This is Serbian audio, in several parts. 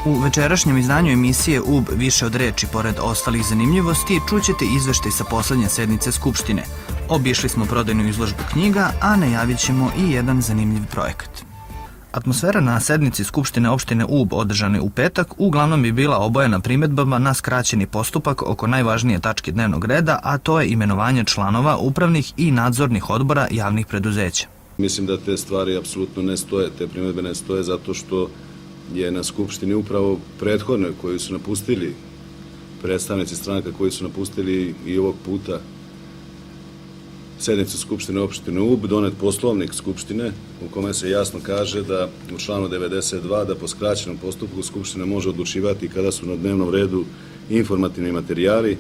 U večerašnjem izdanju emisije UB Više od reči, pored ostalih zanimljivosti, čućete izveštaj sa poslednje sednice Skupštine. Obišli smo prodajnu izložbu knjiga, a najavit ćemo i jedan zanimljiv projekat. Atmosfera na sednici Skupštine opštine UB održane u petak uglavnom bi bila obojena primedbama na skraćeni postupak oko najvažnije tačke dnevnog reda, a to je imenovanje članova upravnih i nadzornih odbora javnih preduzeća. Mislim da te stvari apsolutno ne stoje, te primedbe ne stoje zato što je na Skupštini upravo prethodne koji su napustili, predstavnici stranaka koji su napustili i ovog puta sednicu Skupštine opštine UB, donet poslovnik Skupštine u kome se jasno kaže da u članu 92 da po skraćenom postupku Skupština može odlučivati kada su na dnevnom redu informativni materijali,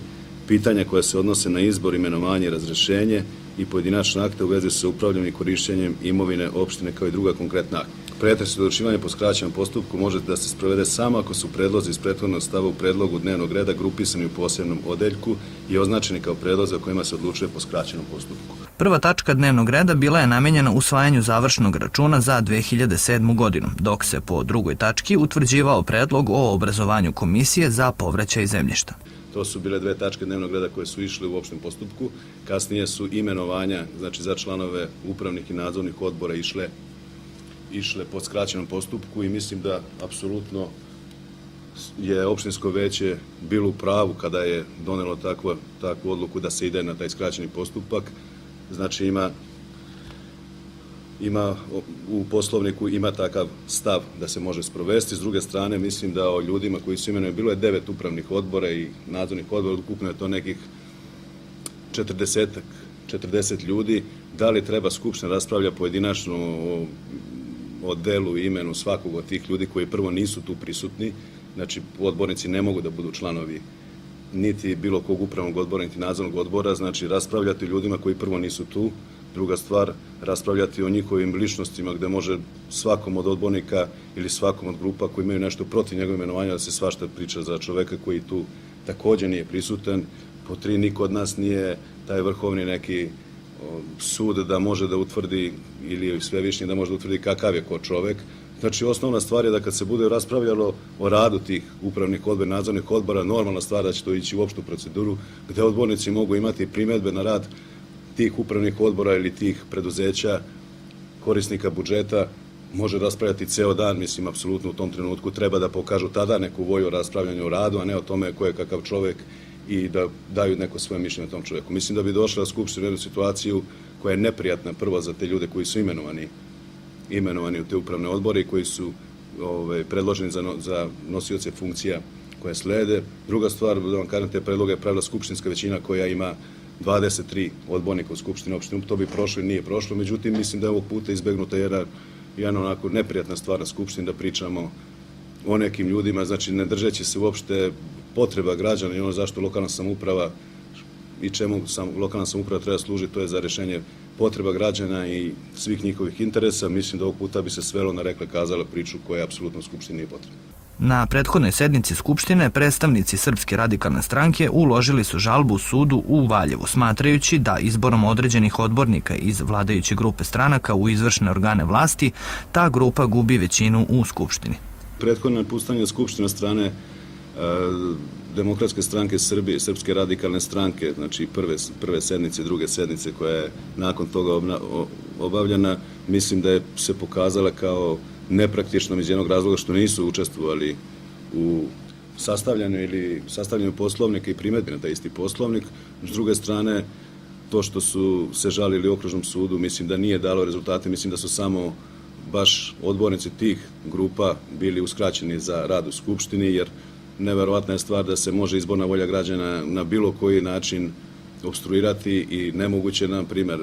pitanja koja se odnose na izbor, imenovanje i razrešenje i pojedinačne akte u vezi sa upravljanjem i korišćenjem imovine opštine kao i druga konkretna akta. Pretres i odlučivanje po skraćenom postupku može da se sprovede samo ako su predlozi iz prethodnog stava u predlogu dnevnog reda grupisani u posebnom odeljku i označeni kao predlozi o kojima se odlučuje po skraćenom postupku. Prva tačka dnevnog reda bila je namenjena usvajanju završnog računa za 2007. godinu, dok se po drugoj tački utvrđivao predlog o obrazovanju komisije za povraćaj zemljišta. To su bile dve tačke dnevnog reda koje su išle u opštem postupku. Kasnije su imenovanja, znači za članove upravnih i nadzornih odbora išle po skraćenom postupku i mislim da apsolutno je opštinsko veće bilo u pravu kada je donelo takvu odluku da se ide na taj skraćeni postupak. Znači ima u poslovniku ima takav stav da se može sprovesti. S druge strane, mislim da o ljudima koji su imenovani, bilo je 9 upravnih odbora i nadzornih odbora, ukupno je to nekih 40 ljudi. Da li treba Skupština raspravlja pojedinačno o delu i imenu svakog od tih ljudi koji prvo nisu tu prisutni, znači odbornici ne mogu da budu članovi niti bilo kog upravnog odbora, niti nadzornog odbora, znači raspravljati o ljudima koji prvo nisu tu. Druga stvar, raspravljati o njihovim ličnostima gde može svakom od odbornika ili svakom od grupa koji imaju nešto protiv njegovog imenovanja da se svašta priča za čoveka koji tu takođe nije prisutan. Po 3, niko od nas nije taj vrhovni neki sud da može da utvrdi ili sve višnji da može da utvrdi kakav je ko čovek. Znači, osnovna stvar je da kad se bude raspravljalo o radu tih upravnih odbora, nadzornih odbora, normalna stvar da će to ići u opštu proceduru gde odbornici mogu imati primedbe na rad tih upravnih odbora ili tih preduzeća, korisnika budžeta, može raspravljati ceo dan, mislim, apsolutno u tom trenutku treba da pokažu tada neku volju raspravljanja o radu, a ne o tome ko je kakav čovek i da daju neko svoje mišljenje o tom čoveku. Mislim da bi došla na Skupštinu jednu situaciju koja je neprijatna prvo za te ljude koji su imenovani u te upravne odbore i koji su predloženi za nosioce funkcija koje slede. Druga stvar, da vam kažem, te predloge je pravila skupštinska većina koja ima 23 odbornika u Skupštini opštine. To bi prošlo i nije prošlo, međutim, mislim da je ovog puta izbegnuta jedna onako neprijatna stvar na Skupštini da pričamo o nekim ljudima, znači ne držeći se uopšte potreba građana i ono zašto lokalna samouprava i čemu lokalna samouprava treba služiti, to je za rešenje potreba građana i svih njihovih interesa. Mislim da ovog puta bi se svelo na rekla-kazala priču koja apsolutno u Skupštini nije potrebna. Na prethodnoj sednici Skupštine predstavnici Srpske radikalne stranke uložili su žalbu sudu u Valjevu, smatrajući da izborom određenih odbornika iz vladajuće grupe stranaka u izvršne organe vlasti, ta grupa gubi većinu u Skupštini. Prethodno napuštanje Skupštine strane Demokratske stranke Srbije, Srpske radikalne stranke, znači prve sednice, druge sednice koja je nakon toga obavljena, mislim da je se pokazala kao nepraktičnom iz jednog razloga što nisu učestvovali u sastavljanju poslovnika i primedbi na taj isti poslovnik. S druge strane, to što su se žalili okružnom sudu, mislim da nije dalo rezultate, mislim da su samo baš odbornici tih grupa bili uskraćeni za rad u Skupštini, jer neverovatna je stvar da se može izborna volja građana na bilo koji način obstruirati i nemoguće, na primjer,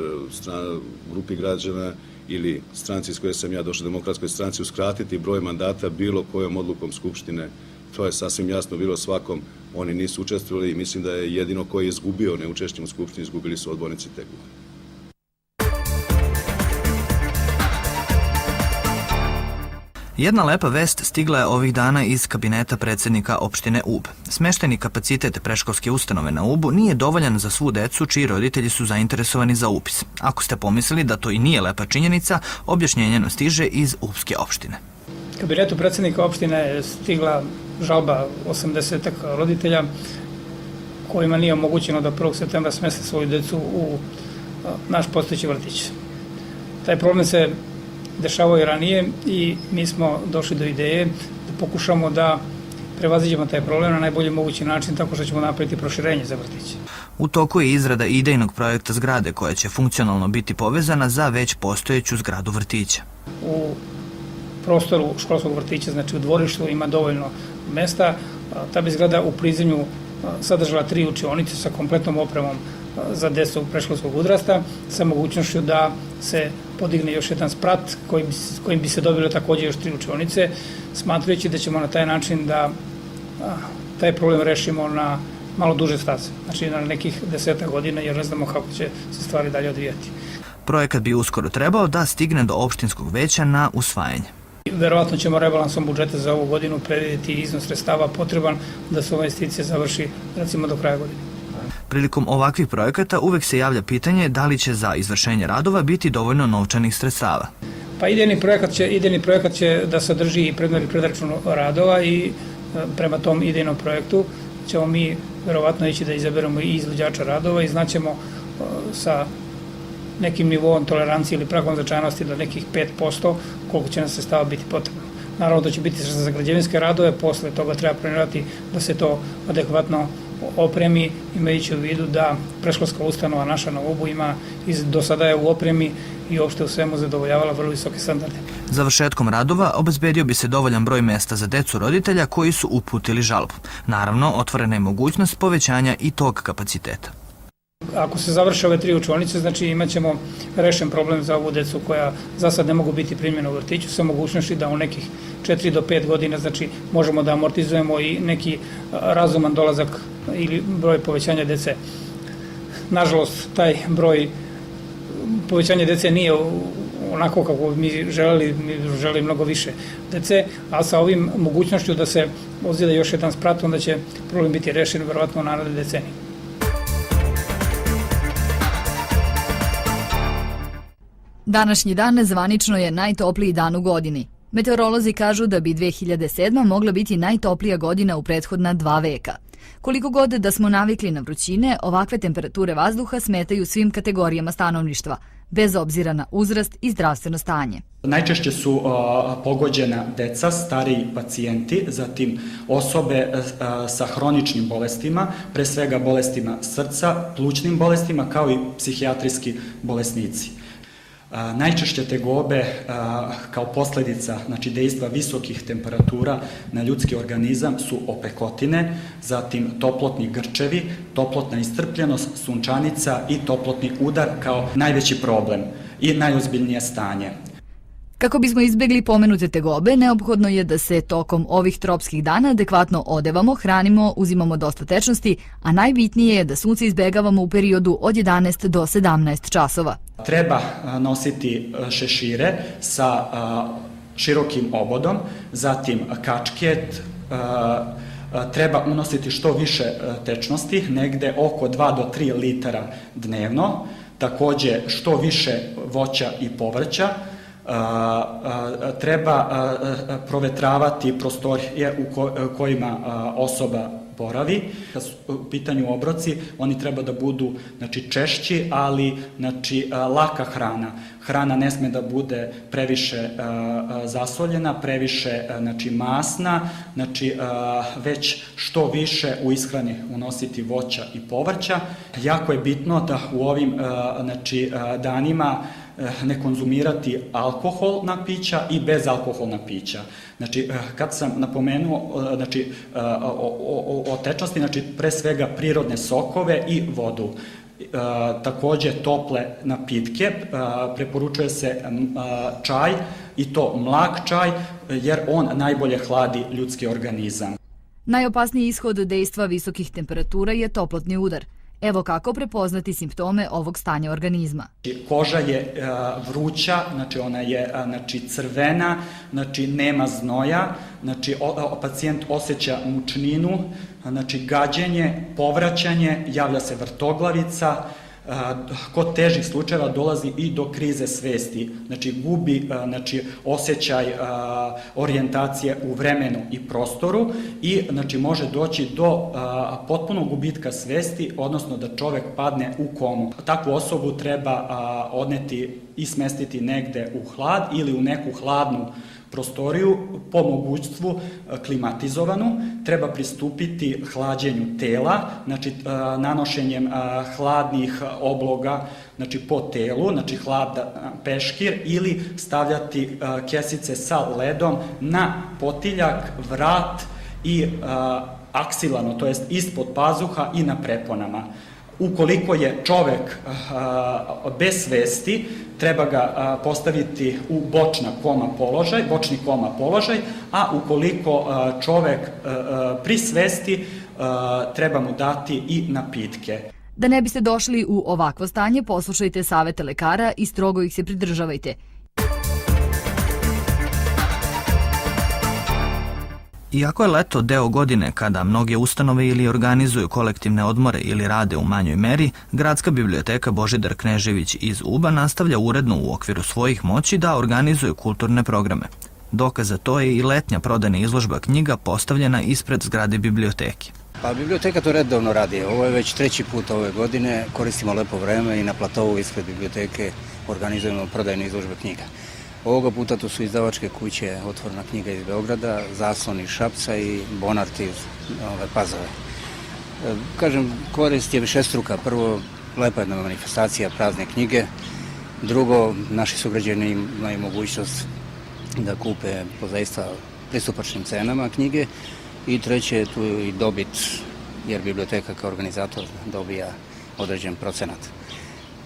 grupi građana ili stranci iz koje sam ja došao, Demokratskoj stranci, uskratiti broj mandata bilo kojom odlukom Skupštine. To je sasvim jasno bilo svakom. Oni nisu učestvovali i mislim da je jedino koji je izgubio neučešćem u Skupštini, izgubili su odbornici te grupe. Jedna lepa vest stigla je ovih dana iz kabineta predsjednika opštine UB. Smešteni kapacitet predškolske ustanove na UB-u nije dovoljan za svu decu čiji roditelji su zainteresovani za upis. Ako ste pomislili da to i nije lepa činjenica, objašnjenje nam stiže iz Ubske opštine. kabinetu predsjednika opštine je stigla žalba 80 roditelja kojima nije omogućeno da 1. septembra smeste svoju decu u naš postojeći vrtić. Taj problem se dešavao i ranije i mi smo došli do ideje da pokušamo da prevaziđemo taj problem na najbolji mogući način tako što ćemo napraviti proširenje za vrtić. U toku je izrada idejnog projekta zgrade koja će funkcionalno biti povezana za već postojeću zgradu vrtića. U prostoru školskog vrtića, znači u dvorištu, ima dovoljno mesta. Ta bi zgrada u prizemlju sadržala 3 učionice sa kompletnom opremom za decu predškolskog uzrasta, sa mogućnošću da se podigne još jedan sprat kojim bi se dobile takođe još 3 učionice, smatrajući da ćemo na taj način da taj problem rešimo na malo duže staze, znači na nekih 10 godina, jer ne znamo kako će se stvari dalje odvijati. Projekat bi uskoro trebao da stigne do opštinskog veća na usvajanje. Verovatno ćemo rebalansom budžeta za ovu godinu predvideti iznos sredstava potreban da se ova investicija završi recimo do kraja godine. Prilikom ovakvih projekata uvek se javlja pitanje da li će za izvršenje radova biti dovoljno novčanih sredstava. Pa idejni projekat će da sadrži i predmet i predračun radova i prema tom idejnom projektu ćemo mi verovatno ići da izaberemo i izvođača radova i znaćemo sa nekim nivoom tolerancije ili pragom značajnosti do nekih 5% koliko će nam sredstava biti potrebno. Naravno da će biti sredstva za građevinske radove, posle toga treba planirati da se to adekvatno opremi, imajući u vidu da predškolska ustanova naša na Ubu ima do sada je u opremi i uopšte u svemu zadovoljavala vrlo visoke standarde. Završetkom radova obezbedio bi se dovoljan broj mesta za decu roditelja koji su uputili žalbu. Naravno, otvorena je mogućnost povećanja i tog kapaciteta. Ako se završe ove 3 učionice, znači imat ćemo rešen problem za ovu decu koja za sad ne mogu biti primljena u vrtiću, sa mogućnosti da u nekih 4 do 5 godina znači možemo da amortizujemo i neki razuman dolazak ili broj povećanja dece. Nažalost, taj broj povećanja dece nije onako kako mi želeli mnogo više dece, a sa ovim mogućnošću da se ozida još jedan sprat, onda će problem biti rešen verovatno u naredne decenije. Današnji dan zvanično je najtopliji dan u godini. Meteorolozi kažu da bi 2007. mogla biti najtoplija godina u prethodna 2 veka. Koliko god da smo navikli na vrućine, ovakve temperature vazduha smetaju svim kategorijama stanovništva, bez obzira na uzrast i zdravstveno stanje. Najčešće su pogođena deca, stariji pacijenti, zatim osobe sa hroničnim bolestima, pre svega bolestima srca, plućnim bolestima, kao i psihijatrijski bolesnici. Najčešće tegobe kao posljedica dejstva visokih temperatura na ljudski organizam su opekotine, zatim toplotni grčevi, toplotna iscrpljenost, sunčanica i toplotni udar kao najveći problem i najozbiljnije stanje. Kako bismo izbegli pomenute tegobe, neophodno je da se tokom ovih tropskih dana adekvatno odevamo, hranimo, uzimamo dosta tečnosti, a najbitnije je da sunce izbegavamo u periodu od 11 do 17 časova. Treba nositi šešire sa širokim obodom, zatim kačket, treba unositi što više tečnosti, negde oko 2 do 3 litara dnevno, takođe što više voća i povrća, treba provetravati prostorije u kojima osoba boravi. Kad su u pitanju obroci, oni treba da budu češći, ali laka hrana. Hrana ne sme da bude previše zasoljena, previše masna, već što više u ishrani unositi voća i povrća. Jako je bitno da u ovim danima ne konzumirati alkoholna pića i bezalkoholna pića. Kad sam napomenuo o tečnosti, pre svega prirodne sokove i vodu. Takođe tople napitke, preporučuje se čaj i to mlak čaj, jer on najbolje hladi ljudski organizam. Najopasniji ishod dejstva visokih temperatura je toplotni udar. Evo kako prepoznati simptome ovog stanja organizma. Koža je vruća, ona je crvena, nema znoja, pacijent osjeća mučninu, gađenje, povraćanje, javlja se vrtoglavica, kod težih slučajeva dolazi i do krize svesti, znači gubi osjećaj orijentacije u vremenu i prostoru i znači može doći do potpunog gubitka svesti, odnosno da čovek padne u komu. Takvu osobu treba odneti i smestiti negde u hlad ili u neku hladnu prostoriju, po mogućstvu klimatizovanu. Treba pristupiti hlađenju tela, znači nanošenjem hladnih obloga, znači po telu, znači hladan peškir, ili stavljati kesice sa ledom na potiljak, vrat i aksilano, to jest ispod pazuha i na preponama. Ukoliko je čovek bez svesti, treba ga postaviti u bočni koma položaj, a ukoliko čovek pri svesti, treba mu dati i napitke. Da ne biste došli u ovakvo stanje, poslušajte savete lekara i strogo ih se pridržavajte. Iako je leto deo godine kada mnoge ustanove ili organizuju kolektivne odmore ili rade u manjoj meri, Gradska biblioteka Božidar Knežević iz Uba nastavlja uredno u okviru svojih moći da organizuje kulturne programe. Dokaz za to je i letnja prodajna izložba knjiga postavljena ispred zgrade biblioteke. Pa biblioteka to redovno radi. Ovo je već 3. put ove godine. Koristimo lepo vreme i na platovu ispred biblioteke organizujemo prodajne izložbe knjiga. Ovoga puta to su izdavačke kuće Otvorena knjiga iz Beograda, Zaslon iz Šapca i Bonart iz Pazove. Kažem, korist je višestruka. Prvo, lepa jedna manifestacija prazne knjige. Drugo, naši sugrađani imaju mogućnost da kupe po zaista pristupačnim cenama knjige. I treće, tu je i dobit, jer biblioteka kao organizator dobija određen procenat.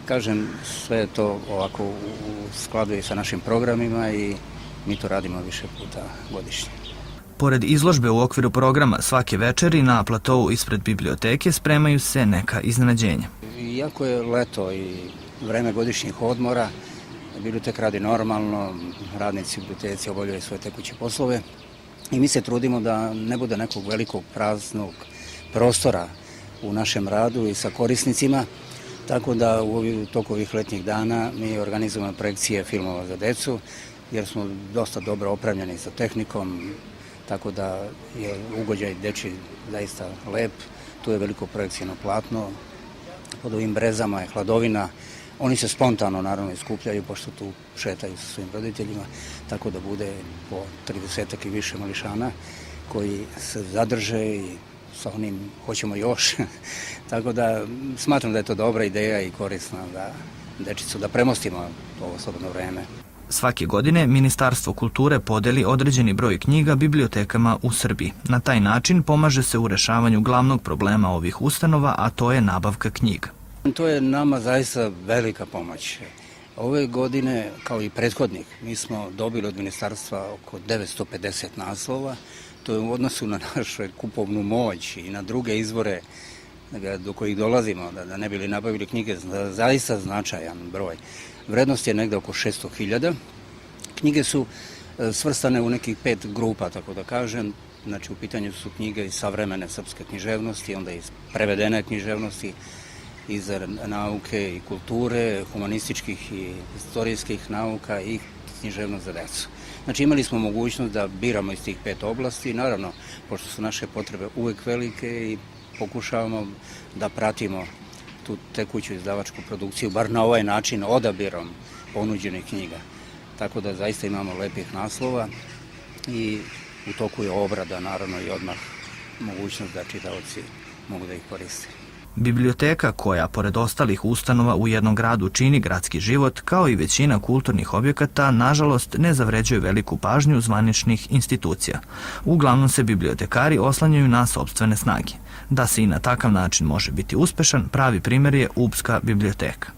Kažem, sve je to ovako u skladu i sa našim programima i mi to radimo više puta godišnje. Pored izložbe u okviru programa svake večeri na platovu ispred biblioteke spremaju se neka iznenađenja. Iako je leto i vreme godišnjih odmora, biblioteka radi normalno, radnici biblioteci obavljaju svoje tekuće poslove i mi se trudimo da ne bude nekog velikog praznog prostora u našem radu i sa korisnicima. Tako da u toku ovih letnjih dana mi organizujemo projekcije filmova za decu, jer smo dosta dobro opremljeni sa tehnikom, tako da je ugođaj dečiji zaista lep. Tu je veliko projekcijno platno, pod ovim brezama je hladovina. Oni se spontano naravno iskupljaju, pošto tu šetaju sa svojim roditeljima, tako da bude po 30 i više mališana koji se zadrže i sa onim hoćemo još. Tako da smatram da je to dobra ideja i korisna da dečicu da premostimo ovo slobodno vreme. Svake godine Ministarstvo kulture podeli određeni broj knjiga bibliotekama u Srbiji. Na taj način pomaže se u rešavanju glavnog problema ovih ustanova, a to je nabavka knjiga. To je nama zaista velika pomoć. Ove godine, kao i prethodnih, mi smo dobili od ministarstva oko 950 naslova. To je u odnosu na našu kupovnu moć i na druge izvore do kojih dolazimo, da ne bili nabavili knjige, zaista značajan broj. Vrednost je negde oko 600.000. Knjige su svrstane u nekih 5 grupa, tako da kažem. Znači, u pitanju su knjige iz savremene srpske književnosti, onda iz prevedene književnosti, iz nauke i kulture, humanističkih i istorijskih nauka i književnost za decu. Znači, imali smo mogućnost da biramo iz tih 5 oblasti, naravno, pošto su naše potrebe uvek velike i pokušavamo da pratimo tu tekuću izdavačku produkciju, bar na ovaj način, odabirom ponuđenih knjiga. Tako da zaista imamo lepih naslova i u toku je obrada, naravno, i odmah mogućnost da čitaoci mogu da ih koriste. Biblioteka, koja pored ostalih ustanova u jednom gradu čini gradski život, kao i većina kulturnih objekata, nažalost ne zavređuje veliku pažnju zvaničnih institucija. Uglavnom se bibliotekari oslanjaju na sopstvene snage. Da se i na takav način može biti uspešan, pravi primjer je Ubska biblioteka.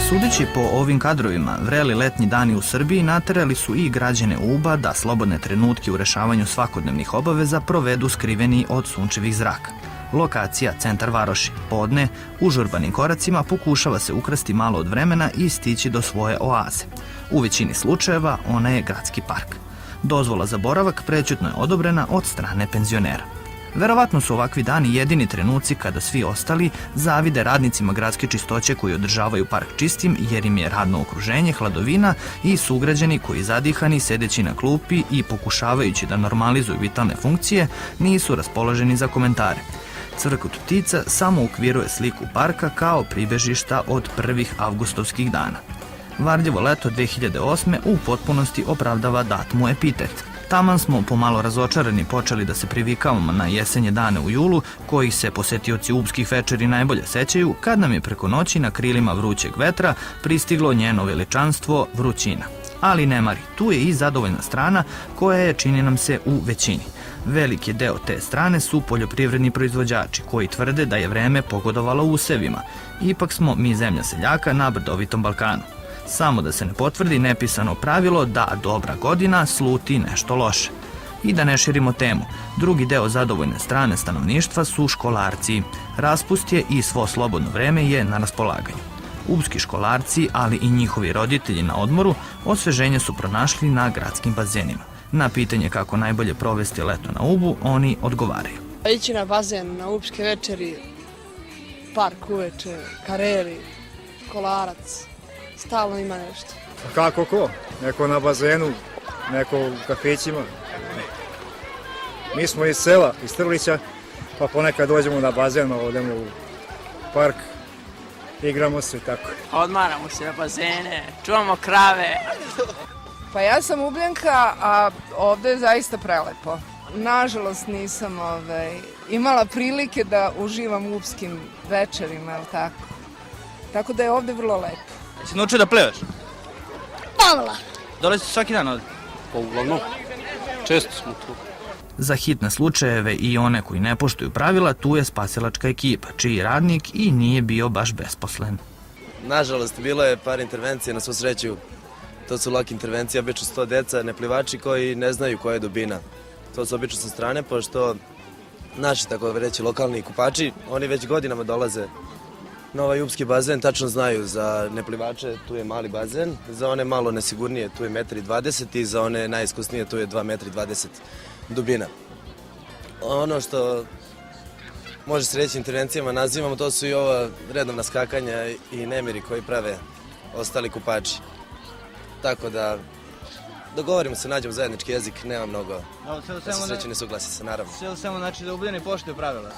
Sudeći po ovim kadrovima, vreli letnji dani u Srbiji naterali su i građane Uba da slobodne trenutke u rešavanju svakodnevnih obaveza provedu skriveni od sunčevih zraka. Lokacija centar varoši. Podne, užurbanim koracima pokušava se ukrasti malo od vremena i stići do svoje oaze. U većini slučajeva ona je gradski park. Dozvola za boravak prećutno je odobrena od strane penzionera. Verovatno su ovakvi dani jedini trenuci kada svi ostali zavide radnicima gradske čistoće koji održavaju park čistim jer im je radno okruženje, hladovina i sugrađani koji zadihani sedeći na klupi i pokušavajući da normalizuju vitalne funkcije nisu raspoloženi za komentare. Cvrkut ptica samo ukviruje sliku parka kao pribežišta od prvih avgustovskih dana. Varljivo leto 2008. u potpunosti opravdava dat mu epitet. Taman smo pomalo razočarani počeli da se privikavamo na jesenje dane u julu, kojih se posetioci ubskih večeri najbolje sećaju, kad nam je preko noći na krilima vrućeg vetra pristiglo njeno veličanstvo vrućina. Ali ne mari, tu je i zadovoljna strana koja je, čini nam se, u većini. Veliki deo te strane su poljoprivredni proizvođači koji tvrde da je vreme pogodovalo usevima. Ipak smo mi zemlja seljaka na brdovitom Balkanu. Samo da se ne potvrdi nepisano pravilo da dobra godina sluti nešto loše. I da ne širimo temu, drugi deo zadovoljne strane stanovništva su školarci. Raspust je i svo slobodno vreme je na raspolaganju. Ubski školarci, ali i njihovi roditelji na odmoru, osveženje su pronašli na gradskim bazenima. Na pitanje kako najbolje provesti leto na Ubu, oni odgovaraju. Ići na bazen, na ubske večeri, park uveče, kareli, školarac. Stalno ima nešto. Kako ko? Neko na bazenu, neko u kafićima. Mi smo iz sela, iz Trlića, pa ponekad dođemo na bazen, odemo u park, igramo se i tako. Odmaramo se na bazene, čuvamo krave. Pa ja sam Ubljanka, a ovde je zaista prelepo. Nažalost nisam imala prilike da uživam u ubskim večerima, ali tako. Tako da je ovde vrlo lepo. Jesi naučio da plevaš? Pomalo. Dolazi svaki dan ovde? Pa uglavnom, često smo tu. Za hitne slučajeve i one koji ne poštuju pravila, tu je spasilačka ekipa, čiji radnik i nije bio baš besposlen. Nažalost, bilo je par intervencija, na svu sreću. To su lake intervencije, obično su to deca, neplivači koji ne znaju koja je dubina. To su obično sa strane, pošto naši, tako reći, lokalni kupači, oni već godinama dolaze na ovaj ubski bazen, tačno znaju za neplivače, tu je mali bazen, za one malo nesigurnije tu je 1,20 m i za one najiskusnije tu je 2,20 m dubina. Ono što može se reći intervencijama nazivamo, to su i ova redovna skakanja i nemiri koji prave ostali kupači. Tako da dogovorimo se, nađemo zajednički jezik, nema mnogo da se sreći nesuglasica, naravno. Sve samo znači da Ubljani poštuju pravila?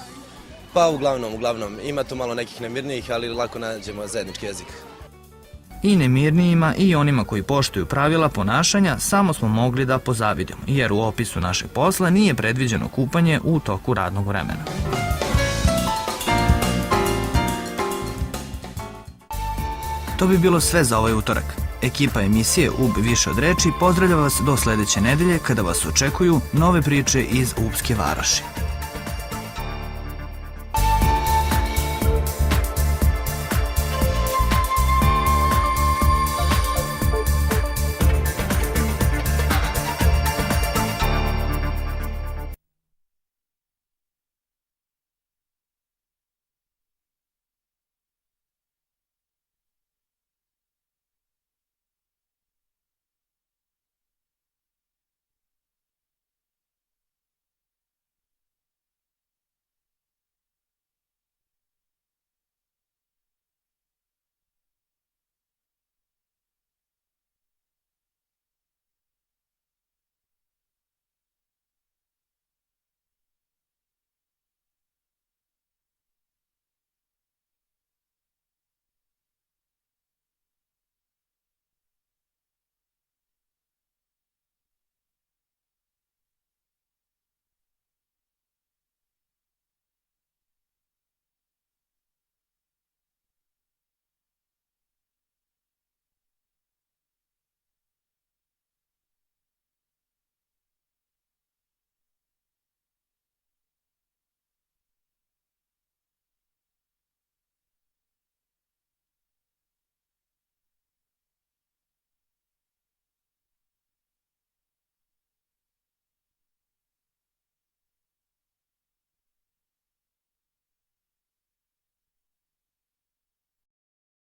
Pa uglavnom. Ima tu malo nekih nemirnijih, ali lako nađemo zajednički jezik. I nemirnijima i onima koji poštuju pravila ponašanja samo smo mogli da pozavidimo, jer u opisu našeg posla nije predviđeno kupanje u toku radnog vremena. To bi bilo sve za ovaj utorak. Ekipa emisije UB više od reči pozdravlja vas do sledeće nedelje kada vas očekuju nove priče iz Ubske varoši.